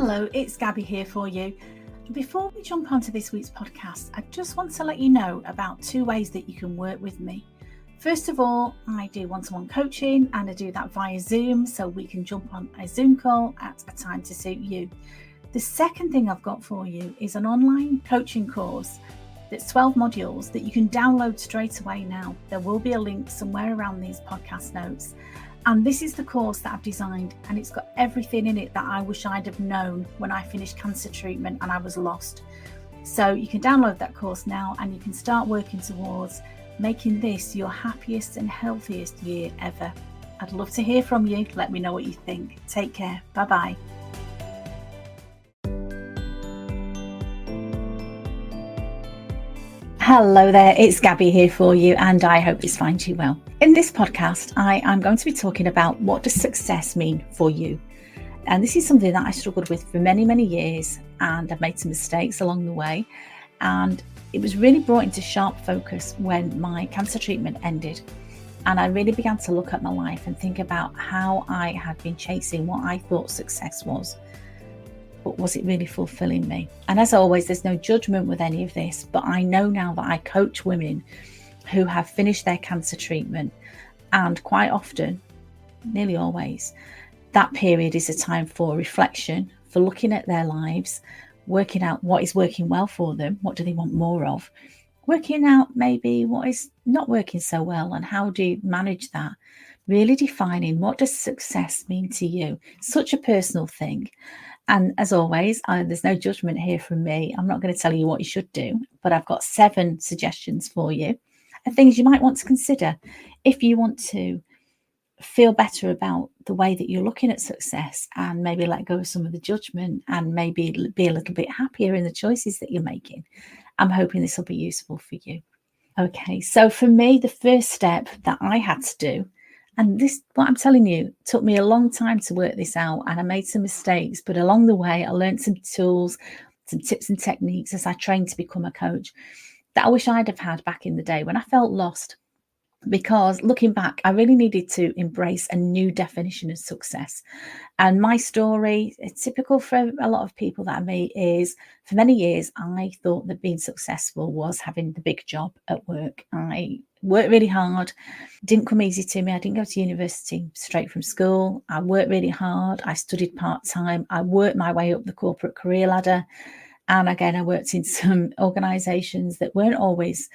Hello, it's Gabby here for you. Before we jump onto this week's podcast, I just want to let you know about 2 ways that you can work with me. First of all, I do one-to-one coaching and I do that via Zoom, so we can jump on a Zoom call at a time to suit you. The second thing I've got for you is an online coaching course that's 12 modules that you can download straight away now. There will be a link somewhere around these podcast notes. And this is the course that I've designed, and it's got everything in it that I wish I'd have known when I finished cancer treatment and I was lost. So you can download that course now and you can start working towards making this your happiest and healthiest year ever. I'd love to hear from you. Let me know what you think. Take care. Bye-bye. Hello there, it's Gabby here for you, and I hope this finds you well. In this podcast, I am going to be talking about what does success mean for you. And this is something that I struggled with for many, many years, and I've made some mistakes along the way. And it was really brought into sharp focus when my cancer treatment ended. And I really began to look at my life and think about how I had been chasing what I thought success was. But was it really fulfilling me? And as always, there's no judgment with any of this, but I know now that I coach women who have finished their cancer treatment, and quite often, nearly always, that period is a time for reflection, for looking at their lives, working out what is working well for them, what do they want more of, working out maybe what is not working so well and how do you manage that, really defining what does success mean to you. Such a personal thing. And as always, there's no judgment here from me. I'm not going to tell you what you should do, but I've got 7 suggestions for you and things you might want to consider if you want to feel better about the way that you're looking at success, and maybe let go of some of the judgment and maybe be a little bit happier in the choices that you're making. I'm hoping this will be useful for you. Okay, so for me, the first step that I had to do, and this, what I'm telling you, took me a long time to work this out, and I made some mistakes, but along the way, I learned some tools, some tips and techniques as I trained to become a coach that I wish I'd have had back in the day when I felt lost. Because looking back, I really needed to embrace a new definition of success. And my story, it's typical for a lot of people that I meet, is for many years, I thought that being successful was having the big job at work. I worked really hard, didn't come easy to me. I didn't go to university straight from school. I worked really hard. I studied part-time. I worked my way up the corporate career ladder. And again, I worked in some organizations that weren't always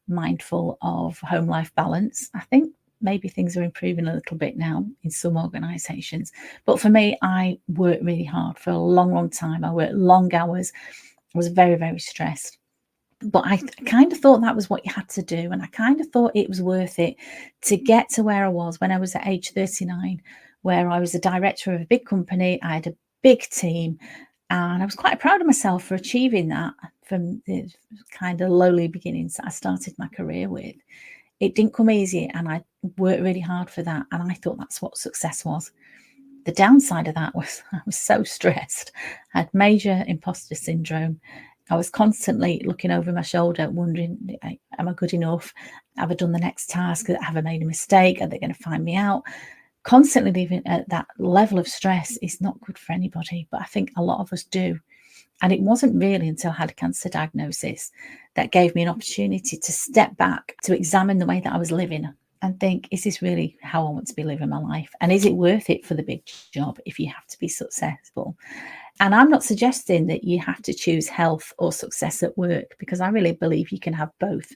mindful of home-life balance. I think maybe things are improving a little bit now in some organizations. But for me, I worked really hard for a long, long time. I worked long hours. I was very, very stressed. But I kind of thought that was what you had to do. And I kind of thought it was worth it to get to where I was when I was at age 39, where I was a director of a big company. I had a big team, and I was quite proud of myself for achieving that from the kind of lowly beginnings that I started my career with. It didn't come easy, and I worked really hard for that. And I thought that's what success was. The downside of that was I was so stressed. I had major imposter syndrome. I was constantly looking over my shoulder, wondering, am I good enough? Have I done the next task? Have I made a mistake? Are they going to find me out? Constantly living at that level of stress is not good for anybody, but I think a lot of us do. And it wasn't really until I had a cancer diagnosis that gave me an opportunity to step back, to examine the way that I was living and think, is this really how I want to be living my life? And is it worth it for the big job if you have to be successful? And I'm not suggesting that you have to choose health or success at work, because I really believe you can have both.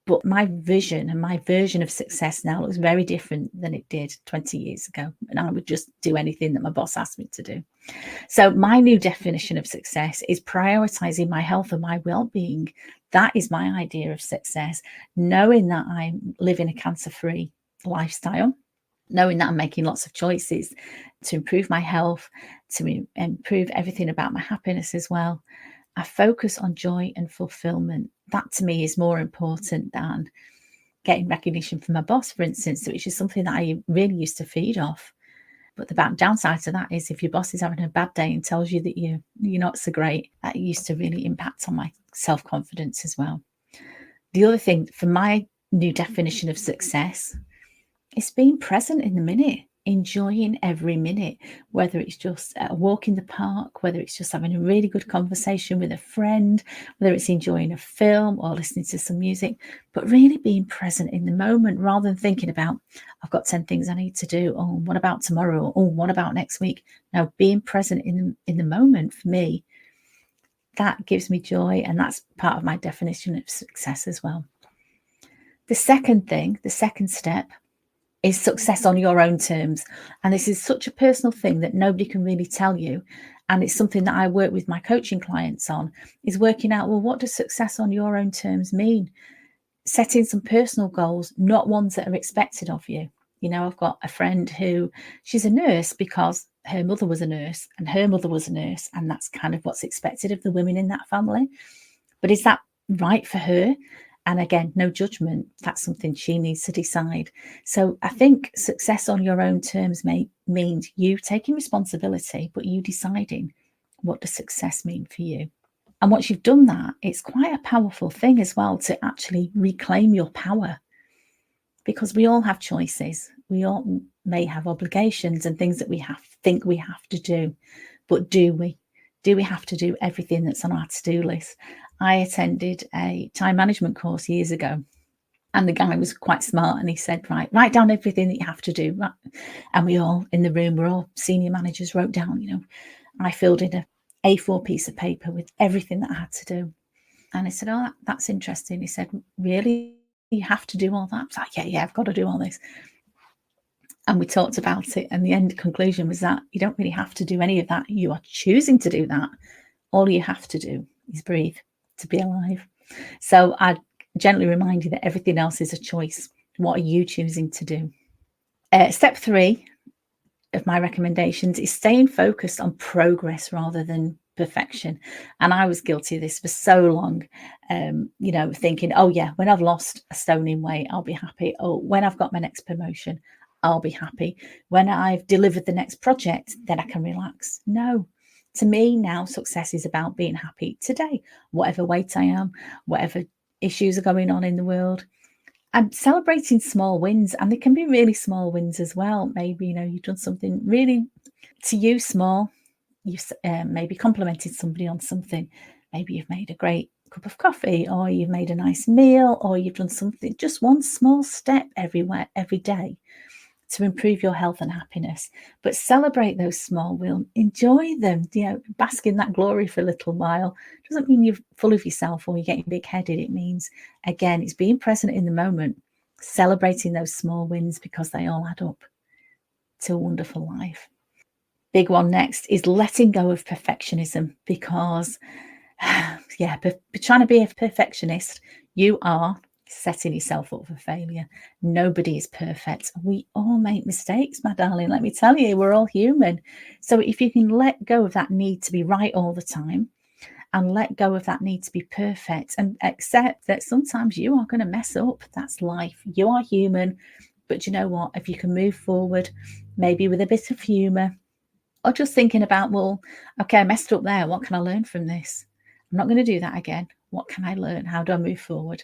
But my vision and my version of success now looks very different than it did 20 years ago. And I would just do anything that my boss asked me to do. So my new definition of success is prioritizing my health and my well-being. That is my idea of success, knowing that I'm living a cancer-free lifestyle, knowing that I'm making lots of choices to improve my health, to improve everything about my happiness as well. I focus on joy and fulfillment. That to me is more important than getting recognition from my boss, for instance, which is something that I really used to feed off. But the downside to that is if your boss is having a bad day and tells you that you're not so great, that used to really impact on my self-confidence as well. The other thing for my new definition of success is being present in the minute. enjoying every minute, whether it's just a walk in the park, whether it's just having a really good conversation with a friend, whether it's enjoying a film or listening to some music, but really being present in the moment rather than thinking about, I've got 10 things I need to do. Oh, what about tomorrow? Oh, what about next week? Now, being present in the moment for me, that gives me joy, and that's part of my definition of success as well. The second step is success on your own terms. And this is such a personal thing that nobody can really tell you. And it's something that I work with my coaching clients on, is working out, well, what does success on your own terms mean? Setting some personal goals, not ones that are expected of you. You know, I've got a friend who, she's a nurse because her mother was a nurse and her mother was a nurse. And that's kind of what's expected of the women in that family. But is that right for her? And again, no judgment. That's something she needs to decide. So I think success on your own terms means you taking responsibility, but you deciding, what does success mean for you? And once you've done that, it's quite a powerful thing as well to actually reclaim your power, because we all have choices. We all may have obligations and things that we think we have to do, but do we? Do we have to do everything that's on our to-do list? I attended a time management course years ago, and the guy was quite smart, and he said, right, write down everything that you have to do. And we all in the room, we're all senior managers, wrote down, I filled in a A4 piece of paper with everything that I had to do. And I said, oh, that's interesting. He said, really? You have to do all that? I was like, yeah, I've got to do all this. And we talked about it, and the end conclusion was that you don't really have to do any of that. You are choosing to do that. All you have to do is breathe to be alive. So I gently remind you that everything else is a choice. What are you choosing to do? Step 3 of my recommendations is staying focused on progress rather than perfection. And I was guilty of this for so long, thinking, oh yeah, when I've lost a stone in weight, I'll be happy. Oh, when I've got my next promotion, I'll be happy. When I've delivered the next project, then I can relax. No, to me now, success is about being happy today, whatever weight I am, whatever issues are going on in the world. I'm celebrating small wins, and they can be really small wins as well. Maybe, you've done something really, to you, small. You've maybe complimented somebody on something. Maybe you've made a great cup of coffee, or you've made a nice meal, or you've done something, just one small step every day to improve your health and happiness. But celebrate those small wins, enjoy them, bask in that glory for a little while. Doesn't mean you're full of yourself or you're getting big-headed. It means, again, it's being present in the moment, celebrating those small wins, because they all add up to a wonderful life. Big one next is letting go of perfectionism, because trying to be a perfectionist, you are setting yourself up for failure. Nobody is perfect. We all make mistakes, my darling. Let me tell you, we're all human. So if you can let go of that need to be right all the time, and let go of that need to be perfect, and accept that sometimes you are going to mess up. That's life. You are human. But you know what? If you can move forward, maybe with a bit of humor, or just thinking about, well, okay, I messed up there. What can I learn from this? I'm not going to do that again. What can I learn? How do I move forward?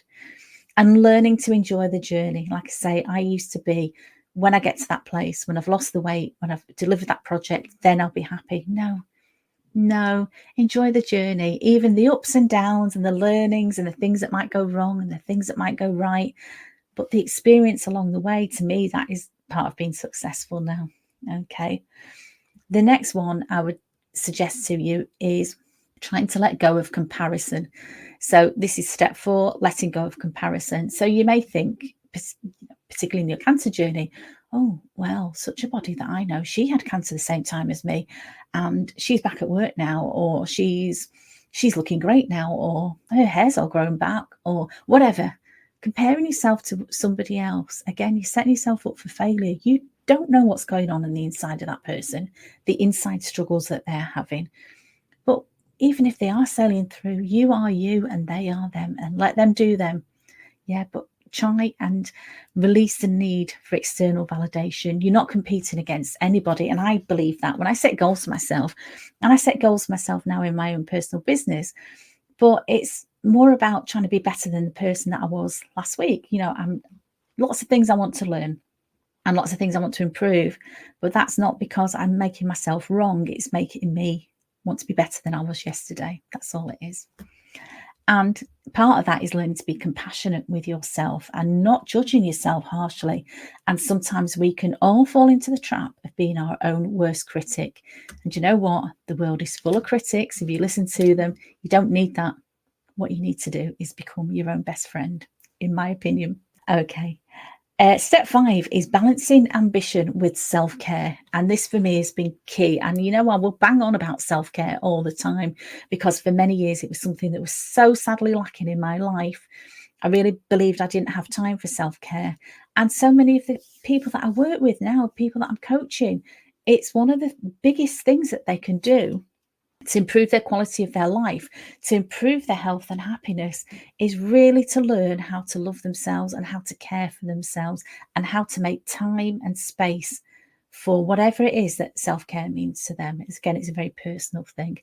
And learning to enjoy the journey. Like I say, I used to be, when I get to that place, when I've lost the weight, when I've delivered that project, then I'll be happy. No, enjoy the journey, even the ups and downs and the learnings and the things that might go wrong and the things that might go right. But the experience along the way, to me, that is part of being successful now. Okay. The next one I would suggest to you is trying to let go of comparison. So this is step 4, letting go of comparison. So you may think, particularly in your cancer journey, oh, well, such a body that I know, she had cancer the same time as me, and she's back at work now, or she's looking great now, or her hair's all grown back, or whatever. Comparing yourself to somebody else, again, you're setting yourself up for failure. You don't know what's going on the inside of that person, the inside struggles that they're having. But even if they are sailing through, you are you and they are them, and let them do them. Yeah, but try and release the need for external validation. You're not competing against anybody. And I believe that when I set goals for myself, and I set goals for myself now in my own personal business, but it's more about trying to be better than the person that I was last week. I'm lots of things I want to learn. and lots of things I want to improve. But that's not because I'm making myself wrong. It's making me want to be better than I was yesterday. That's all it is. And part of that is learning to be compassionate with yourself and not judging yourself harshly. And sometimes we can all fall into the trap of being our own worst critic. And you know what? The world is full of critics. If you listen to them, you don't need that. What you need to do is become your own best friend, in my opinion. Okay. Step 5 is balancing ambition with self-care. And this for me has been key. And I will bang on about self-care all the time, because for many years it was something that was so sadly lacking in my life. I really believed I didn't have time for self-care. And so many of the people that I work with now, people that I'm coaching, it's one of the biggest things that they can do to improve their quality of their life, to improve their health and happiness, is really to learn how to love themselves and how to care for themselves and how to make time and space for whatever it is that self-care means to them. It's a very personal thing.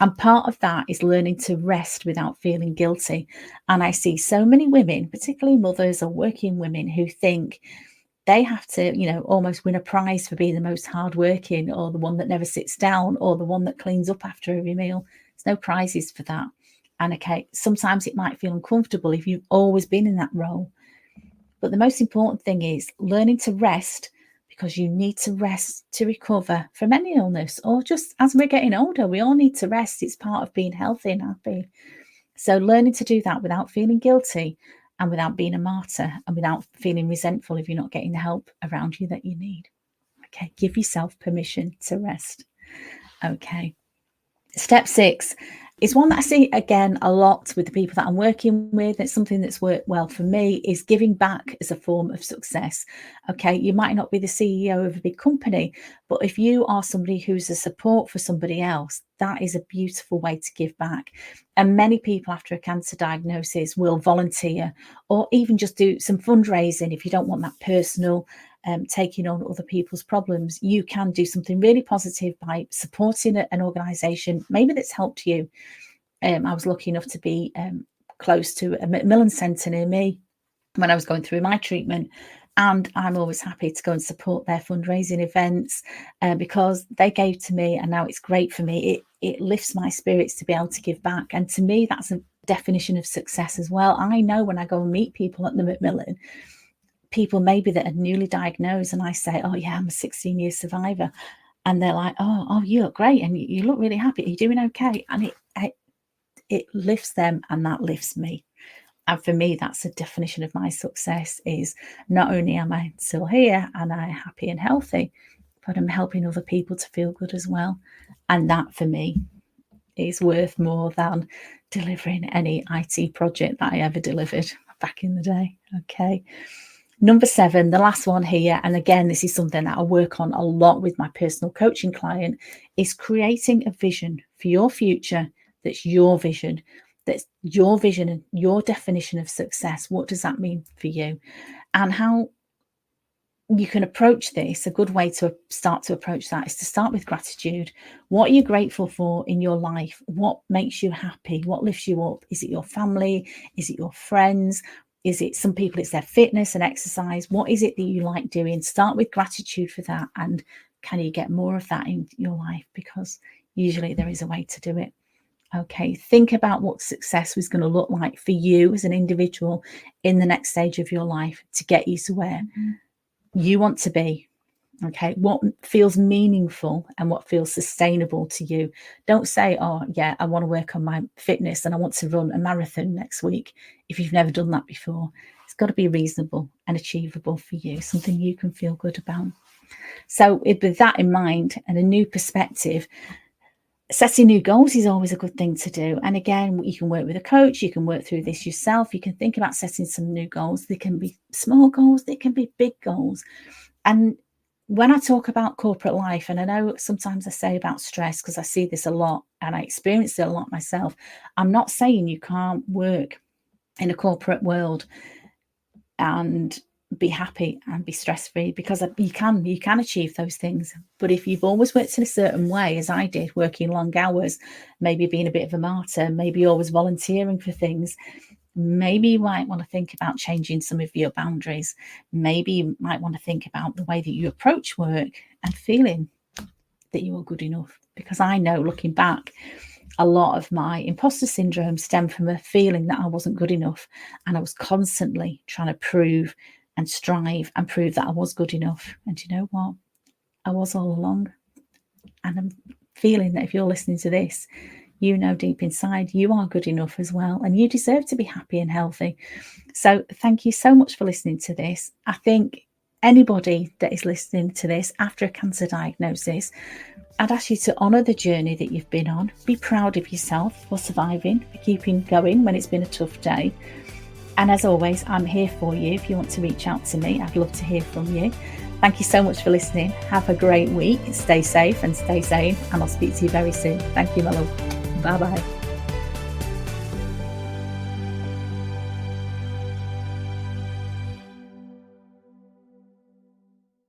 And part of that is learning to rest without feeling guilty. And I see so many women, particularly mothers or working women, who think they have to, almost win a prize for being the most hardworking, or the one that never sits down, or the one that cleans up after every meal. There's no prizes for that. And okay, sometimes it might feel uncomfortable if you've always been in that role. But the most important thing is learning to rest, because you need to rest to recover from any illness, or just as we're getting older, we all need to rest. It's part of being healthy and happy. So learning to do that without feeling guilty, and without being a martyr, and without feeling resentful if you're not getting the help around you that you need. Okay, give yourself permission to rest. Okay. Step 6 is one that I see again a lot with the people that I'm working with. It's something that's worked well for me, is giving back as a form of success. Okay, you might not be the CEO of a big company, but if you are somebody who's a support for somebody else, that is a beautiful way to give back. And many people after a cancer diagnosis will volunteer, or even just do some fundraising. If you don't want that personal taking on other people's problems, you can do something really positive by supporting an organisation maybe that's helped you. I was lucky enough to be close to a Macmillan Centre near me when I was going through my treatment, and I'm always happy to go and support their fundraising events because they gave to me, and now it's great for me. It lifts my spirits to be able to give back, and to me that's a definition of success as well. I know when I go and meet people at the Macmillan, people maybe that are newly diagnosed, and I say, oh yeah, I'm a 16-year survivor, and they're like, oh you look great, and you look really happy, are you doing okay? And it lifts them, and that lifts me. And for me, that's a definition of my success, is not only am I still here and I'm happy and healthy, but I'm helping other people to feel good as well. And that for me is worth more than delivering any IT project that I ever delivered back in the day. Okay. Number 7, the last one here, and again, this is something that I work on a lot with my personal coaching client, is creating a vision for your future that's your vision. That's your vision and your definition of success. What does that mean for you? And how you can approach this, a good way to start to approach that is to start with gratitude. What are you grateful for in your life? What makes you happy? What lifts you up? Is it your family? Is it your friends? Is it, some people, it's their fitness and exercise? What is it that you like doing? Start with gratitude for that. And can you get more of that in your life? Because usually there is a way to do it. Okay, think about what success was going to look like for you as an individual in the next stage of your life to get you to where you want to be. Okay, what feels meaningful and what feels sustainable to you. Don't say, oh yeah, I want to work on my fitness and I want to run a marathon next week, if you've never done that before. It's got to be reasonable and achievable for you, something you can feel good about. So with that in mind and a new perspective, setting new goals is always a good thing to do. And again, you can work with a coach, you can work through this yourself, you can think about setting some new goals. They can be small goals, they can be big goals. And when I talk about corporate life, and I know sometimes I say about stress because I see this a lot and I experience it a lot myself, I'm not saying you can't work in a corporate world and be happy and be stress-free, because you can achieve those things. But if you've always worked in a certain way, as I did, working long hours, maybe being a bit of a martyr, maybe always volunteering for things, Maybe you might want to think about changing some of your boundaries. Maybe you might want to think about the way that you approach work and feeling that you are good enough. Because I know, looking back, a lot of my imposter syndrome stemmed from a feeling that I wasn't good enough. And I was constantly trying to prove and strive and prove that I was good enough. And you know what? I was all along. And I'm feeling that if you're listening to this, you know deep inside you are good enough as well, and you deserve to be happy and healthy. So thank you so much for listening to this. I think anybody that is listening to this after a cancer diagnosis, I'd ask you to honour the journey that you've been on. Be proud of yourself for surviving, for keeping going when it's been a tough day. And as always, I'm here for you. If you want to reach out to me, I'd love to hear from you. Thank you so much for listening. Have a great week. Stay safe and stay sane, and I'll speak to you very soon. Thank you, my love. Bye-bye.